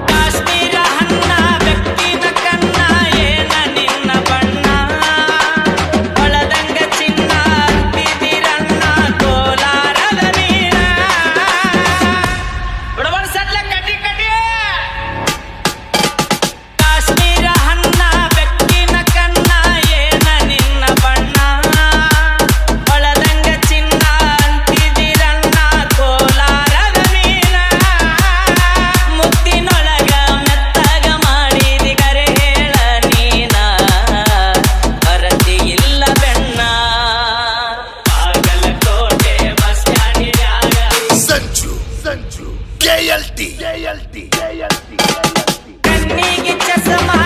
ಕಾಶ್ಮೀರ ಹನ್ನ ಬೆಕ್ಕಿನ ಕನ್ನ ಏನ ನಿನ್ನ ಬಣ್ಣ ಒಳದಂಗ ಚಿನ್ನ ಅಂತಿದಿರಣ್ಣ ಕೋಲಾರದ ನೀನ ಬಡವನ ಸಡ್ಲ ಕಟಿ ಕಟಿ ಕಾಶ್ಮೀರ ಹನ್ನ ಬೆಕ್ಕಿನ ಕನ್ನ ಏನ ನಿನ್ನ ಬಣ್ಣ ಒಳದಂಗ ಚಿನ್ನ ಅಂತಿದಿರಣ್ಣ ಕೋಲಾರದ ನೀನ ಮುತ್ತಿನೊಳಗ ಮೆತ್ತಗ ಮಾಡಿದಿ ಕರೆ ಹೇಳ ನೀನ ಬರತಿ ಇಲ್ಲ ಬೆಣ್ಣ ಬಾಗಲಕೋಟೆ ಬಸ್ ಸ್ಟ್ಯಾಂಡಿನ್ಯಾಗ ಸಂಜು KLT ಕಣ್ಣಿಗೆ ಚಸ್ಮಾ